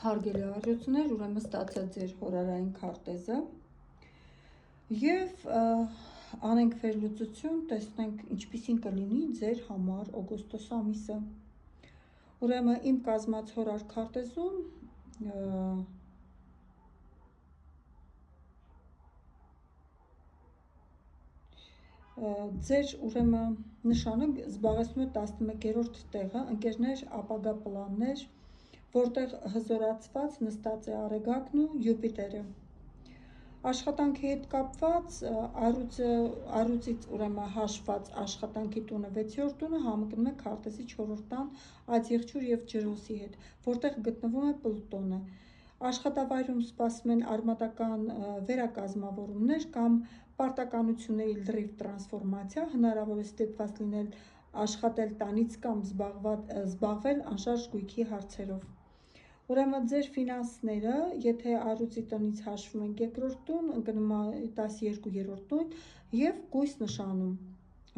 Հարգելի առողջներ, ուրեմն ստացած ձեր հորարային քարտեզը եւ անենք վերլուծություն, տեսնենք ինչպիսին կլինի ձեր համար օգոստոս ամիսը։ Ուրեմն իմ կազմած հորար քարտեզում ձեր ուրեմն նշանը զբաղեցնում է 11-րդ տեղը, ընկերներ, ապագա պլաններ, որտեղ հզորացված նստած է Արեգակն ու Յուպիտերը։ Աշխատանքի հետ կապված առյուծից ուրեմն հաշված աշխատանքի տունը 6-րդ տունը համընկնում է քարտեզի 4-րդ տան Աձիղջուր եւ Ջրոսի հետ, որտեղ գտնվում է Պլուտոնը։ Աշխատավայրում սպասում են արմատական վերակազմավորումներ կամ պարտականությունների լրիվ տրանսֆորմացիա, հնարավոր է ստիպված լինել աշխատել տանից կամ զբաղվել անշարժ գույքի հարցերով։ Ուրեմն ձեր ֆինանսները, եթե առյուծի տնից հաշվում ենք 2-րդ տուն, ընկնում է 12-րդ տուն եւ կույս նշանում,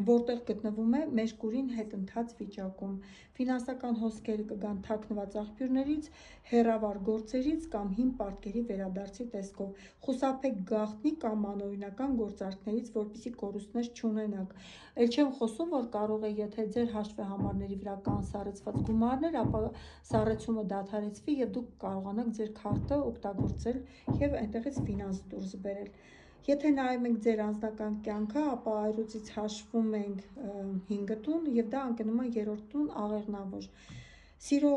որտեղ գտնվում է Մերկուրին հետընթաց վիճակում։ Ֆինանսական հոսքերը կգան թաքնված աղբյուրներից, հեռավար գործերից կամ հին պարտքերի վերադարձի տեսքով։ Խուսափեք գաղտնի կամ անօրինական գործարքներից, որպեսզի կորուստներ չունենաք։ Էլ չեմ խոսում, որ կարող է, եթե ձեր հաշվեհամարների վրա կան սառեցված գումարներ, ապա սառեցումը դադարեցվի եւ դուք կարողանաք ձեր քարտը օգտագործել եւ այնտեղից ֆինանս դուրս բերել։ Եթե նայում ենք ձեր անձնական կյանքը, ապա առյուծից հաշվում ենք 5 տուն եւ դա ընկնում է 3-րդ տուն աղեղնավոր։ Սիրո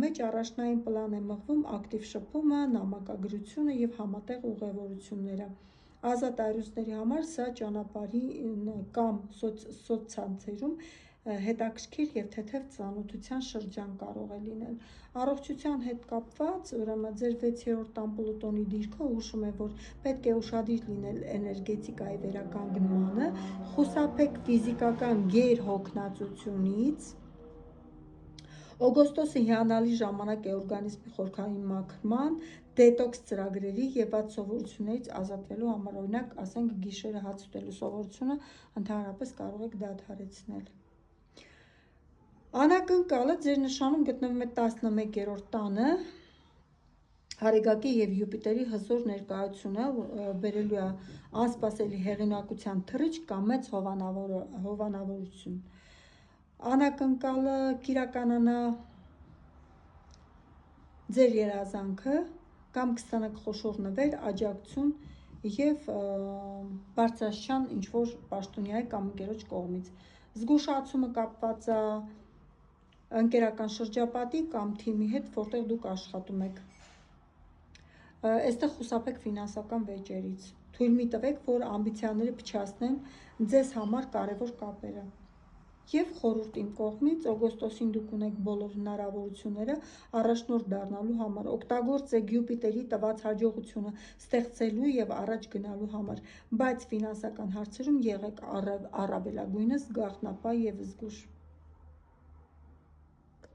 մեջ առաջնային պլան է մղվում ակտիվ շփումը, նամակագրությունը եւ համատեղ ուղևորությունները։ Ազատ առյուծների համար սա ճանապարհի կամ սոցցանցերում հետաքրքիր եւ թեթև ծանոթության շրջան կարող է լինել։ Առողջության հետ կապված, ուրեմն ձեր 6-րդ տան Պլուտոնի դիրքը հուշում է, որ պետք է ուշադիր լինել էներգետիկայի վերականգնմանը, խուսափեք ֆիզիկական գերհոգնածությունից։ Օգոստոսը հիանալի ժամանակ է օրգանիզմի խորքային մաքրման, դետոքս ծրագրերի եւ վատ սովորություններից ազատվելու համար, օրինակ, ասենք գիշերը հաց ուտելու սովորությունը ընդհանրապես կարող եք դադարեցնել։ Անակնկալը ձեր նշանում գտնվում է 11-րդ տանը, Արեգակի եւ Յուպիտերի հզոր ներկայությունը բերելու է անսպասելի հեղինակության թռիչք կամ մեծ հովանավորություն։ Անակնկալը կիրականանա ձեր երազանքը կամ կստանաք խոշոր նվեր, աջակցություն եւ բարձրաստիճան ինչ-որ պաշտոնյայի կամ ընկերոջ կողմից։ Զգուշացումը կապված է ընկերական շրջապատի կամ թիմի հետ, որտեղ դուք աշխատում եք։ Այստեղ խուսափեք ֆինանսական վեճերից։ Թույլ մի տվեք, որ ամբիցիաները փչացնեն ձեզ համար կարևոր կապերը։ Եվ խորհուրդ իմ կողմից, օգոստոսին դուք ունեք բոլոր հնարավորությունները առաջնորդ դառնալու համար, օգտագործեք Յուպիտերի տված հաջողությունը ստեղծելու եւ առաջ գնալու համար, բայց ֆինանսական հարցերում եղեք առավելագույնս գաղտնապահ եւ զգույշ։